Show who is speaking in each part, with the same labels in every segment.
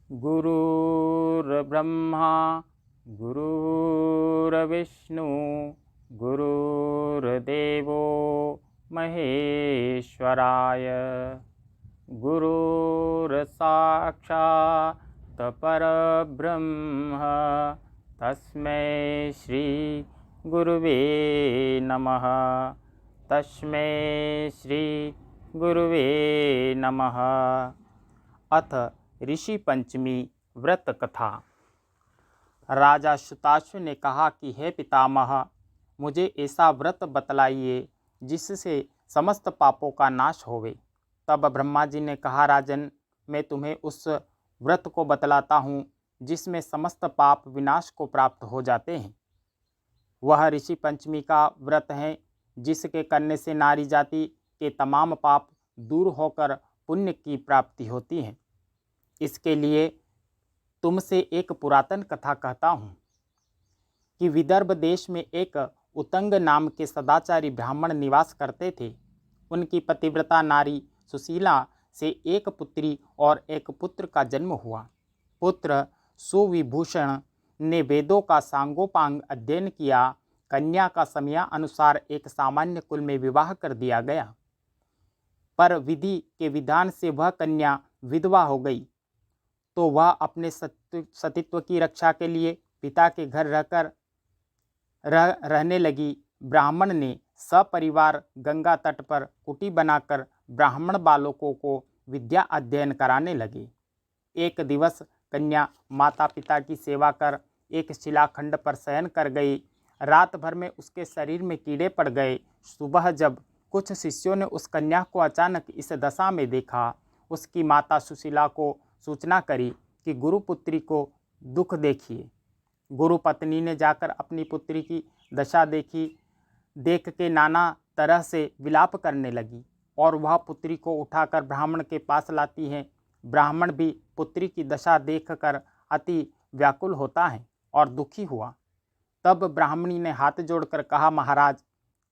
Speaker 1: गुरुर्ब्रह्मा गुरुर्विष्णु गुरुर्देवो महेश्वराय गुरुर्साक्षात् परब्रह्म तस्मै श्री गुरुवे नमः। तस्मै श्री गुरुवे नमः। अथ ऋषि पंचमी व्रत कथा। राजा शुताश्व ने कहा कि हे पितामह, मुझे ऐसा व्रत बतलाइए जिससे समस्त पापों का नाश होवे। तब ब्रह्मा जी ने कहा, राजन, मैं तुम्हें उस व्रत को बतलाता हूँ जिसमें समस्त पाप विनाश को प्राप्त हो जाते हैं। वह ऋषि पंचमी का व्रत है जिसके करने से नारी जाति के तमाम पाप दूर होकर पुण्य की प्राप्ति होती है। इसके लिए तुमसे एक पुरातन कथा कहता हूँ कि विदर्भ देश में एक उतंग नाम के सदाचारी ब्राह्मण निवास करते थे। उनकी पतिव्रता नारी सुशीला से एक पुत्री और एक पुत्र का जन्म हुआ। पुत्र सुविभूषण ने वेदों का सांगोपांग अध्ययन किया। कन्या का समयानुसार एक सामान्य कुल में विवाह कर दिया गया, पर विधि के विधान से वह कन्या विधवा हो गई। तो वह अपने सतीत्व की रक्षा के लिए पिता के घर रहने लगी। ब्राह्मण ने सपरिवार गंगा तट पर कुटी बनाकर ब्राह्मण बालकों को विद्या अध्ययन कराने लगे। एक दिवस कन्या माता पिता की सेवा कर एक शिलाखंड पर शयन कर गई। रात भर में उसके शरीर में कीड़े पड़ गए। सुबह जब कुछ शिष्यों ने उस कन्या को अचानक इस दशा में देखा, उसकी माता सुशीला को सूचना करी कि गुरुपुत्री को दुख देखिए। गुरु पत्नी ने जाकर अपनी पुत्री की दशा देख के नाना तरह से विलाप करने लगी और वह पुत्री को उठाकर ब्राह्मण के पास लाती है। ब्राह्मण भी पुत्री की दशा देखकर अति व्याकुल होता है और दुखी हुआ। तब ब्राह्मणी ने हाथ जोड़कर कहा, महाराज,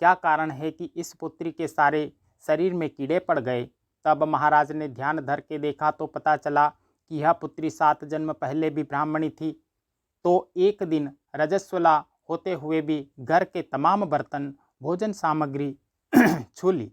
Speaker 1: क्या कारण है कि इस पुत्री के सारे शरीर में कीड़े पड़ गए? तब महाराज ने ध्यान धर के देखा तो पता चला कि यह पुत्री 7 जन्म पहले भी ब्राह्मणी थी। तो एक दिन रजस्वला होते हुए भी घर के तमाम बर्तन भोजन सामग्री छू ली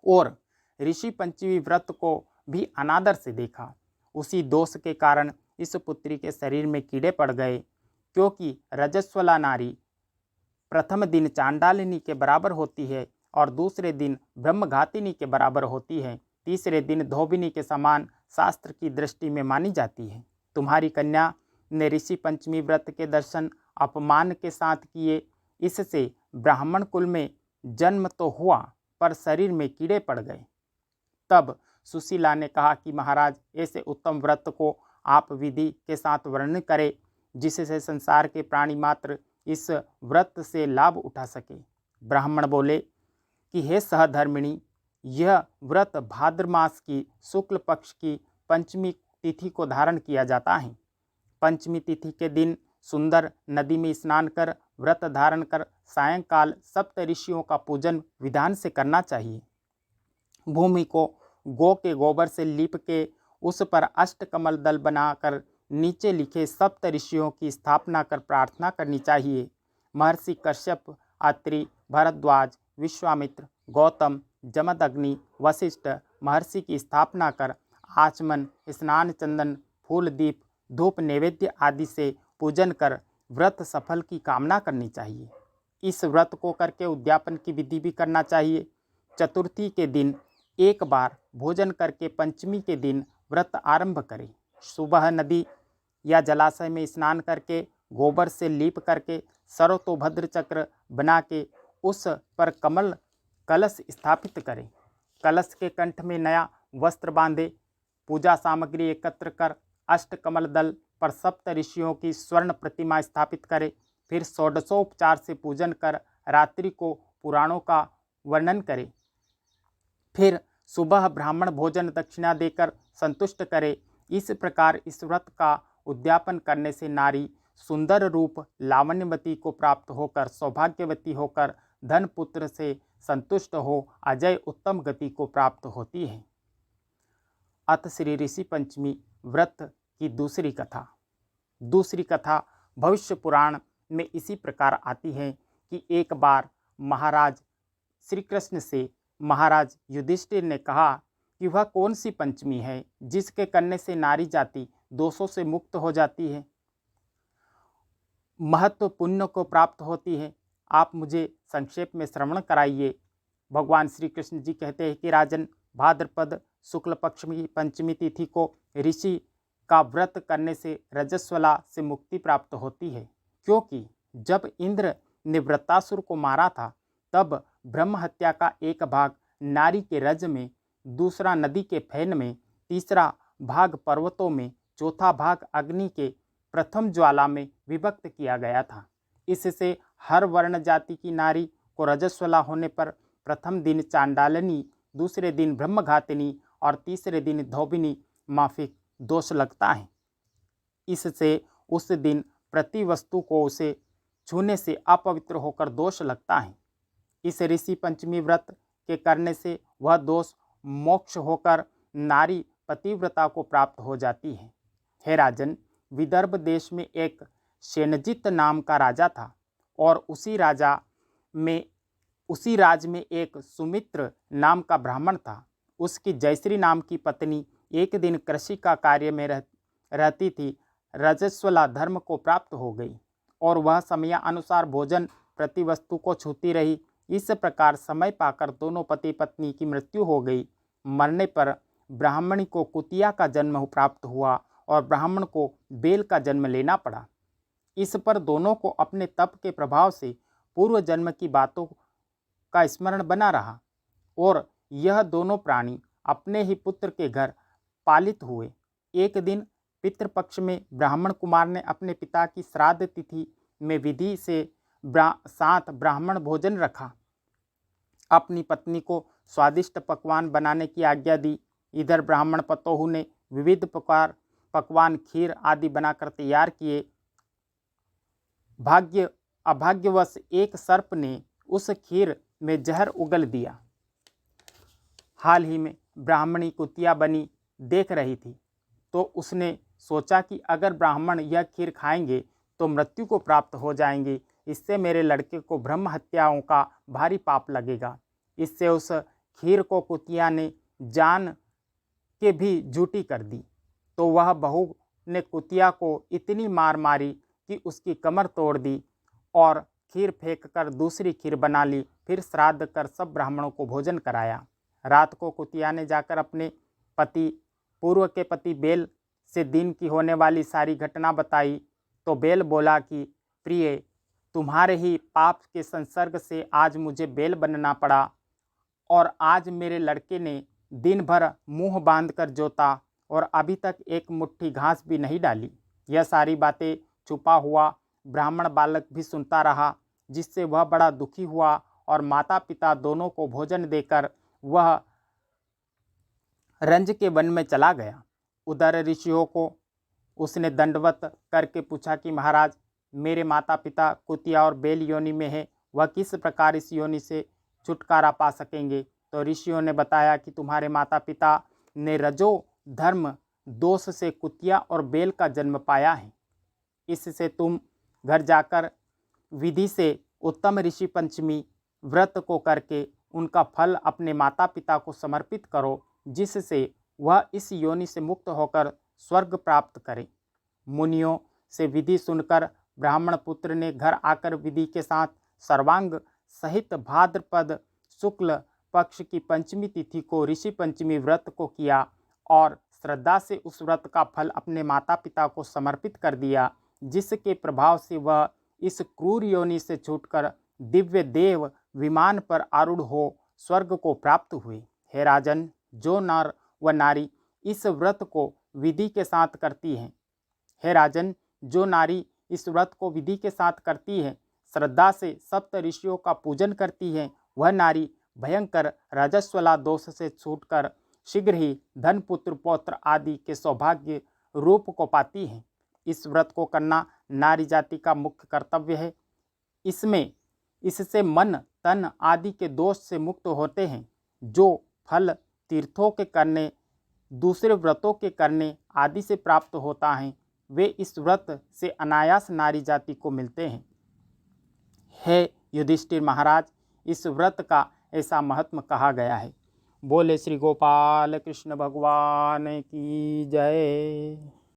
Speaker 1: और ऋषि पंचमी व्रत को भी अनादर से देखा। उसी दोष के कारण इस पुत्री के शरीर में कीड़े पड़ गए, क्योंकि रजस्वला नारी प्रथम दिन चांडालिनी के बराबर होती है और दूसरे दिन ब्रह्मघातिनी के बराबर होती है। तीसरे दिन धोबिनी के समान शास्त्र की दृष्टि में मानी जाती है। तुम्हारी कन्या ने ऋषि पंचमी व्रत के दर्शन अपमान के साथ किए। इससे ब्राह्मण कुल में जन्म तो हुआ, पर शरीर में कीड़े पड़ गए। तब सुशीला ने कहा कि महाराज, ऐसे उत्तम व्रत को आप विधि के साथ वर्णन करें जिससे संसार के प्राणी मात्र इस व्रत से लाभ उठा सके। ब्राह्मण बोले कि हे सहधर्मिणी, यह व्रत भाद्र मास की शुक्ल पक्ष की पंचमी तिथि को धारण किया जाता है। पंचमी तिथि के दिन सुंदर नदी में स्नान कर व्रत धारण कर सायंकाल सप्त ऋषियों का पूजन विधान से करना चाहिए। भूमि को गौ के गोबर से लीप के उस पर अष्टकमल दल बनाकर नीचे लिखे सप्त ऋषियों की स्थापना कर प्रार्थना करनी चाहिए। महर्षि कश्यप, अत्रि, भरद्वाज, विश्वामित्र, गौतम, जमदग्नि, वशिष्ठ महर्षि की स्थापना कर आचमन, स्नान, चंदन, फूल, दीप, धूप, नैवेद्य आदि से पूजन कर व्रत सफल की कामना करनी चाहिए। इस व्रत को करके उद्यापन की विधि भी करना चाहिए। चतुर्थी के दिन एक बार भोजन करके पंचमी के दिन व्रत आरंभ करें। सुबह नदी या जलाशय में स्नान करके गोबर से लीप करके सर्वतोभद्र चक्र बना के उस पर कमल कलश स्थापित करें। कलश के कंठ में नया वस्त्र बांधे, पूजा सामग्री एकत्र कर अष्टकमल दल पर सप्त ऋषियों की स्वर्ण प्रतिमा स्थापित करें। फिर षोडशोपचार से पूजन कर रात्रि को पुराणों का वर्णन करें। फिर सुबह ब्राह्मण भोजन दक्षिणा देकर संतुष्ट करे। इस प्रकार इस व्रत का उद्यापन करने से नारी सुंदर रूप लावण्यवती को प्राप्त होकर सौभाग्यवती होकर धन पुत्र से संतुष्ट हो अजय उत्तम गति को प्राप्त होती है। अत श्री ऋषि पंचमी व्रत की दूसरी कथा भविष्य पुराण में इसी प्रकार आती है कि एक बार महाराज श्री कृष्ण से महाराज युधिष्ठिर ने कहा कि वह कौन सी पंचमी है जिसके करने से नारी जाति दोषों से मुक्त हो जाती है, महत्व पुण्य को प्राप्त होती है। आप मुझे संक्षेप में श्रवण कराइए। भगवान श्री कृष्ण जी कहते हैं कि राजन, भाद्रपद शुक्ल पक्ष की पंचमी तिथि को ऋषि का व्रत करने से रजस्वला से मुक्ति प्राप्त होती है, क्योंकि जब इंद्र ने वृत्तासुर को मारा था तब ब्रह्म हत्या का एक भाग नारी के रज में, दूसरा नदी के फैन में, तीसरा भाग पर्वतों में, चौथा भाग अग्नि के प्रथम ज्वाला में विभक्त किया गया था। इससे हर वर्ण जाति की नारी को रजस्वला होने पर प्रथम दिन चांडालिनी, दूसरे दिन ब्रह्मघातिनी और तीसरे दिन धोबिनी माफिक दोष लगता है। इससे उस दिन प्रति वस्तु को उसे छूने से अपवित्र होकर दोष लगता है। इस ऋषि पंचमी व्रत के करने से वह दोष मोक्ष होकर नारी पतिव्रता को प्राप्त हो जाती है। हे राजन, विदर्भ देश में एक सेनजित नाम का राजा था और उसी राज में एक सुमित्र नाम का ब्राह्मण था। उसकी जयश्री नाम की पत्नी एक दिन कृषि का कार्य में रहती थी, रजस्वला धर्म को प्राप्त हो गई और वह समयानुसार भोजन प्रति वस्तु को छूती रही। इस प्रकार समय पाकर दोनों पति पत्नी की मृत्यु हो गई। मरने पर ब्राह्मणी को कुतिया का जन्म प्राप्त हुआ और ब्राह्मण को बेल का जन्म लेना पड़ा। इस पर दोनों को अपने तप के प्रभाव से पूर्व जन्म की बातों का स्मरण बना रहा और यह दोनों प्राणी अपने ही पुत्र के घर पालित हुए। एक दिन पितृपक्ष में ब्राह्मण कुमार ने अपने पिता की श्राद्ध तिथि में विधि से साथ ब्राह्मण भोजन रखा। अपनी पत्नी को स्वादिष्ट पकवान बनाने की आज्ञा दी। इधर ब्राह्मण पतोहू ने विविध पकवान, खीर आदि बनाकर तैयार किए। अभाग्यवश एक सर्प ने उस खीर में जहर उगल दिया। हाल ही में ब्राह्मणी कुतिया बनी देख रही थी तो उसने सोचा कि अगर ब्राह्मण यह खीर खाएंगे तो मृत्यु को प्राप्त हो जाएंगे, इससे मेरे लड़के को ब्रह्म हत्याओं का भारी पाप लगेगा। इससे उस खीर को कुतिया ने जान के भी झूठी कर दी। तो वह बहू ने कुतिया को इतनी मार मारी कि उसकी कमर तोड़ दी और खीर फेंक कर दूसरी खीर बना ली। फिर श्राद्ध कर सब ब्राह्मणों को भोजन कराया। रात को कुतिया ने जाकर अपने पूर्व के पति बेल से दिन की होने वाली सारी घटना बताई तो बेल बोला कि प्रिय, तुम्हारे ही पाप के संसर्ग से आज मुझे बेल बनना पड़ा और आज मेरे लड़के ने दिन भर मुंह बांधकर जोता और अभी तक एक मुट्ठी घास भी नहीं डाली। यह सारी बातें छुपा हुआ ब्राह्मण बालक भी सुनता रहा, जिससे वह बड़ा दुखी हुआ और माता पिता दोनों को भोजन देकर वह रंज के वन में चला गया। उधर ऋषियों को उसने दंडवत करके पूछा कि महाराज, मेरे माता पिता कुतिया और बेल योनि में है, वह किस प्रकार इस योनि से छुटकारा पा सकेंगे? तो ऋषियों ने बताया कि तुम्हारे माता पिता ने रजो धर्म दोष से कुतिया और बेल का जन्म पाया है। इससे तुम घर जाकर विधि से उत्तम ऋषि पंचमी व्रत को करके उनका फल अपने माता पिता को समर्पित करो, जिससे वह इस योनि से मुक्त होकर स्वर्ग प्राप्त करें। मुनियों से विधि सुनकर ब्राह्मण पुत्र ने घर आकर विधि के साथ सर्वांग सहित भाद्रपद शुक्ल पक्ष की पंचमी तिथि को ऋषि पंचमी व्रत को किया और श्रद्धा से उस व्रत का फल अपने माता पिता को समर्पित कर दिया, जिसके प्रभाव से वह इस क्रूर योनि से छूटकर दिव्य देव विमान पर आरूढ़ हो स्वर्ग को प्राप्त हुए। हे राजन, जो नर व नारी इस व्रत को विधि के साथ करती हैं, हे राजन, जो नारी इस व्रत को विधि के साथ करती है, श्रद्धा से सप्त ऋषियों का पूजन करती है, वह नारी भयंकर रजस्वला दोष से छूटकर शीघ्र ही धन पुत्र पौत्र आदि के सौभाग्य रूप को पाती है। इस व्रत को करना नारी जाति का मुख्य कर्तव्य है। इससे मन तन आदि के दोष से मुक्त होते हैं। जो फल तीर्थों के करने दूसरे व्रतों के करने आदि से प्राप्त होता है, वे इस व्रत से अनायास नारी जाति को मिलते हैं। हे युधिष्ठिर महाराज, इस व्रत का ऐसा महत्व कहा गया है। बोले श्री गोपाल कृष्ण भगवान की जय।